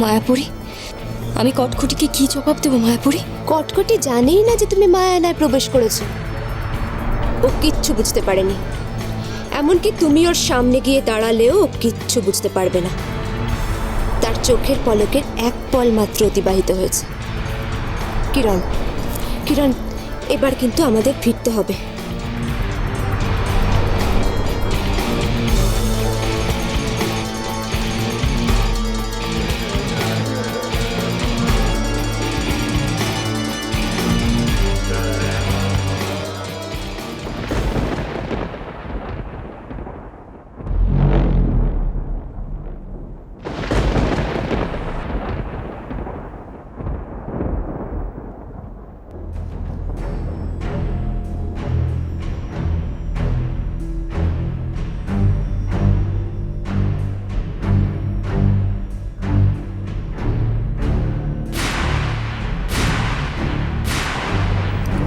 মায়াপুরী, আমি কটকটিকে কি জবাব দেবো মায়াপুরী? কটকটি জানেই না যে তুমি মায়ানায় প্রবেশ করেছো। ও কিচ্ছু বুঝতে পারেনি, এমনকি তুমি ওর সামনে গিয়ে দাঁড়ালেও ও কিচ্ছু বুঝতে পারবে না। তার চোখের পলকের এক পল মাত্র অতিবাহিত হয়েছে। কিরণ, কিরণ, এবার কিন্তু আমাদের ফিরতে হবে।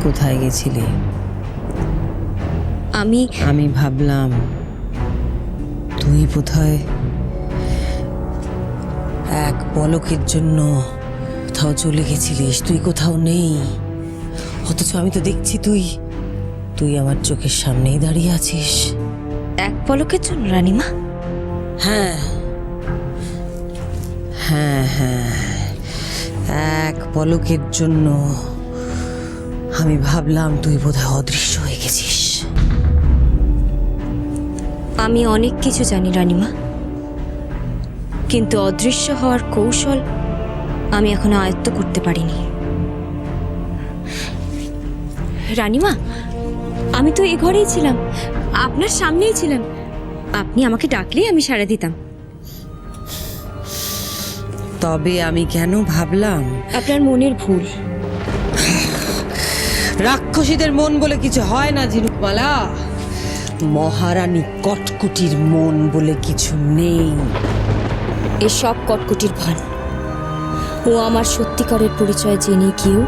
কোথায় গেছিলি? আমি ভাবলাম তুই বোধহয় এক পলকের জন্য কোথাও চলে গেছিলিস। তুই কোথাও নেই, অথচ আমি তো দেখছি তুই আমার চোখের সামনেই দাঁড়িয়ে আছিস। এক পলকের জন্য রানীমা? হ্যাঁ হ্যাঁ হ্যাঁ, এক পলকের জন্য আমি ভাবলাম তুই বোধহয় অদৃশ্য হয়ে গেছিস। আমি অনেক কিছু জানি রানীমা, কিন্তু অদৃশ্য হওয়ার কৌশল আমি এখনো আয়ত্ত করতে পারিনি। রানীমা, আমি তো এ ঘরেই ছিলাম, আপনার সামনেই ছিলাম। আপনি আমাকে ডাকলেই আমি সাড়া দিতাম। তবে আমি কেন ভাবলাম? আপনার মনের ভুল। রাক্ষসীদের মন বলে কিছু হয় না ঝিনুকমালা। মহারানী কটকুটির মন বলে কিছু নেই। এসব কটকটির ভান। ও আমার সত্যিকারের পরিচয় জেনে গিয়েও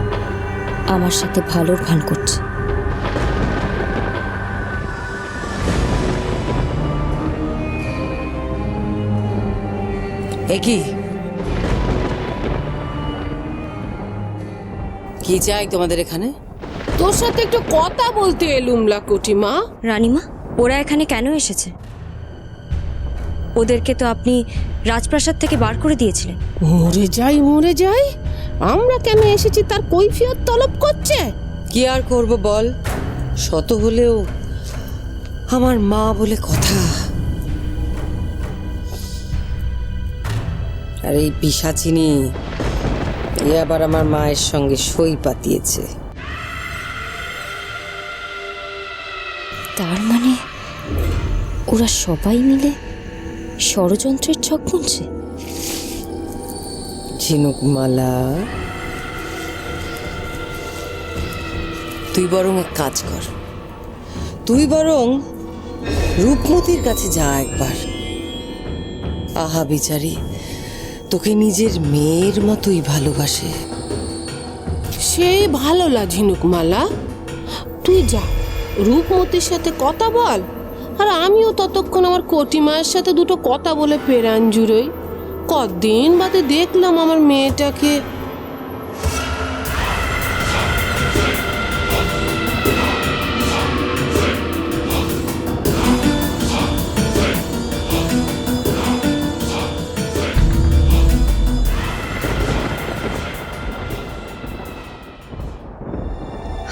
আমার সাথে ভালোর ভান করছে। কি চাই তোমাদের এখানে? তোর সাথে একটু কথা বলতে এলুম লাকুটি মা। রানীমা, ওরা এখানে কেন এসেছে? ওদেরকে তো আপনি রাজপ্রাসাদ থেকে বার করে দিয়েছিলেন। মরে যাই, আমরা কেন এসেছি তার কৈফিয়ত তলব করছে। কি আর করব বল, শত হলেও আমার মা বলে কথা। আর এই পিশাচিনী এ আবার আমার মায়ের সঙ্গে সই পাতিয়েছে। তার মানে ওরা সবাই মিলে ষড়যন্ত্রের ছক বুনছে। ঝিনুকমালা, তুই বরং এক কাজ কর, তুই বরং রূপমতির কাছে যা একবার। আহা বিচারি, তোকে নিজের মেয়ের মতোই ভালোবাসে। সে ভালো লা ঝিনুকমালা, তুই যা রূপমতির সাথে কথা বল, আর আমিও ততক্ষণ আমার কোটি মায়ের সাথে দুটো কথা বলে পেরান জুড়োই। কদিন বাদে দেখলাম আমার মেয়েটাকে।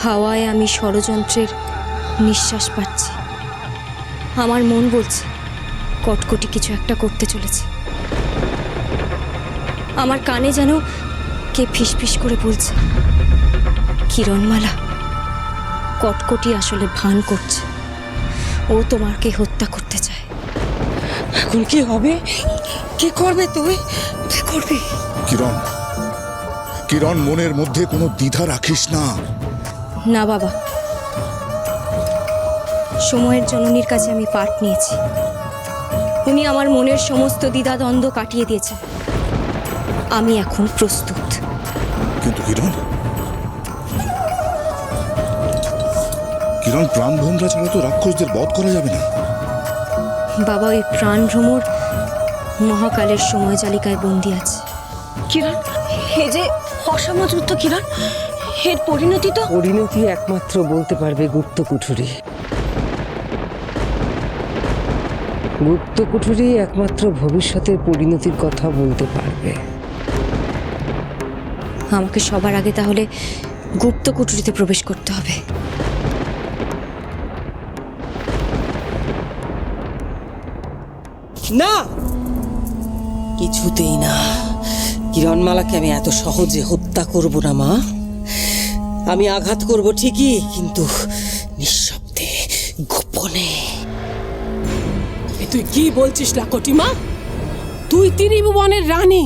হাওয়ায় আমি ষড়যন্ত্রের নিঃশ্বাস পাচ্ছি। আমার মন বলছে কটকটি কিছু একটা করতে চলেছে। আমার কানে যেন কে ফিসফিস করে বলছে, কিরণমালা, কটকটি আসলে ভান করছে, ও তোমাকে হত্যা করতে চায়। এখন কি হবে? কি করবে তুই? কি করবি? কিরণ, কিরণ, মনের মধ্যে কোনো দ্বিধা রাখিস না। না বাবা, সময়ের জননীর কাছে আমি পাঠ নিয়েছি। উনি আমার মনের সমস্ত দ্বিধাদ্বন্দ্ব কাটিয়ে দিয়েছেন। আমি এখন প্রস্তুত। কিন্তু কিরণ, কিরণ, প্রাণভ্রমরা ছাড়া তো রাক্ষসদের বধ করা যাবে না। বাবা, ওই প্রাণভ্রমর মহাকালের সময় জালিকায় বন্দী আছে। কিরণ, হে যে অসমযুক্ত কিরণ, এর পরিণতি তো পরিণতি একমাত্র বলতে পারবে গুপ্ত কুঠুরি। গুপ্ত কুঠুরি একমাত্র ভবিষ্যতের পরিণতির কথা বলতে পারবে। আমাকে সবার আগে তাহলে গুপ্ত কুঠুরিতে প্রবেশ করতে হবে। না, কিছুতেই না। কিরণমালাকে আমি এত সহজে হত্যা করব না মা। আমি আঘাত করব ঠিকই, কিন্তু নিঃশব্দে, গোপনে। তুই কি বলছিস লাকটি মা? তুই ত্রিভুবনের রানী,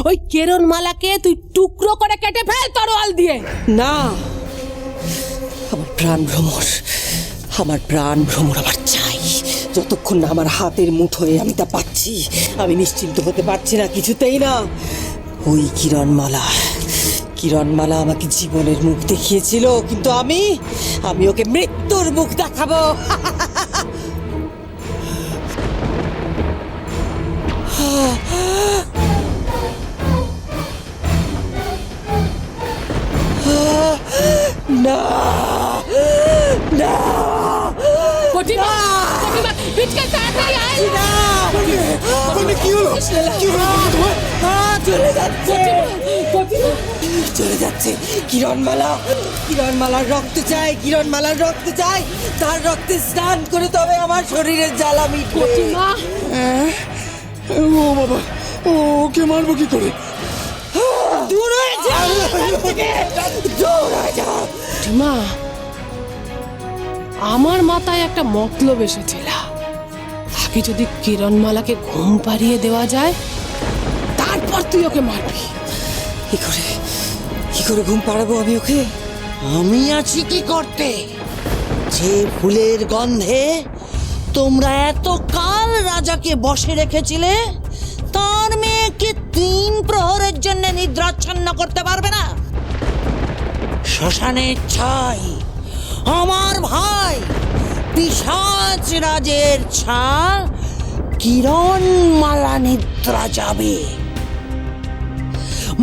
ওই কিরণমালাকে তুই টুকরো করে কেটে ফেল তরোয়াল দিয়ে। না, আমার প্রাণ ভ্রমর, আমার প্রাণ ভ্রমর আমার চাই। যতক্ষণ না আমার হাতের মুঠোয় আমি তা পাচ্ছি, আমি নিশ্চিন্ত হতে পারছি না, কিছুতেই না। ওই কিরণমালা, কিরণমালা আমাকে জীবনের মুখ দেখিয়েছিল, কিন্তু আমি ওকে মৃত্যুর মুখ দেখাবো। না, না, কটিমা, কটিমা, পিচকে তাড়াতাড়ি আয়। কি হলো? কি হলো তোমার? চলে যাচ্ছে, কটিমা, চলে যাচ্ছে। কিরণমালার রক্ত চাই, কিরণমালার রক্ত চাই। তার রক্তে স্নান করে তবে আমার শরীরের জ্বালা মিটবে। কটিমা, ও বাবা, ওকে মারবো কি করে? দূর হয়ে যাও, এখান থেকে দূর হয়ে যাও। কটিমা, আমার মাথায় একটা মতলব এসেছিল। আগে যদি কিরণমালাকে ঘুম পাড়িয়ে দেওয়া যায়, তারপর তুই ওকে মারবি। কি করে ঘুম পাড়াবো আমি ওকে? আমি আছি কি করতে? যে ফুলের গন্ধে তোমরা এতকাল রাজাকে বসে রেখেছিলে, তার মেয়েকে 3 প্রহরের জন্য নিদ্রাচ্ছন্ন করতে পারবে না। শ্মশানের ছাই, আমার ভাই পিশাচ রাজের ছা, কিরণমালা নিদ্রা যাবে।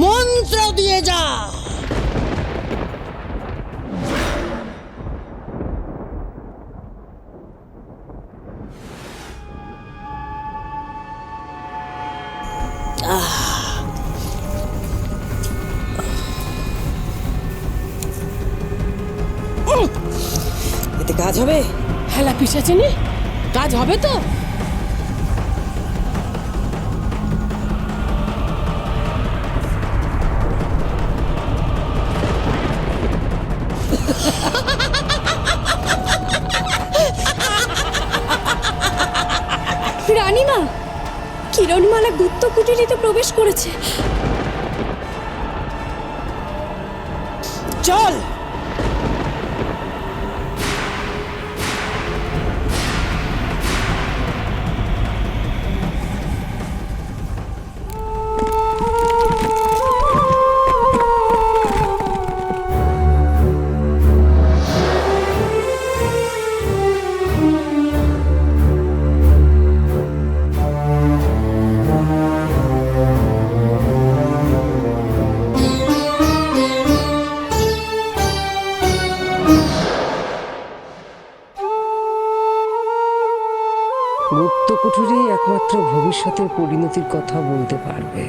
মন্ত্র দিয়ে যা। এতে কাজ হবে? হেলা পিছাচিনি, কাজ হবে তো? রানীমা, কিরণমালা গুপ্ত কুটিরিতে প্রবেশ করেছে। চল। গুপ্ত কুঠুরি একমাত্র ভবিষ্যতের পরিণতির কথা বলতে পারবে।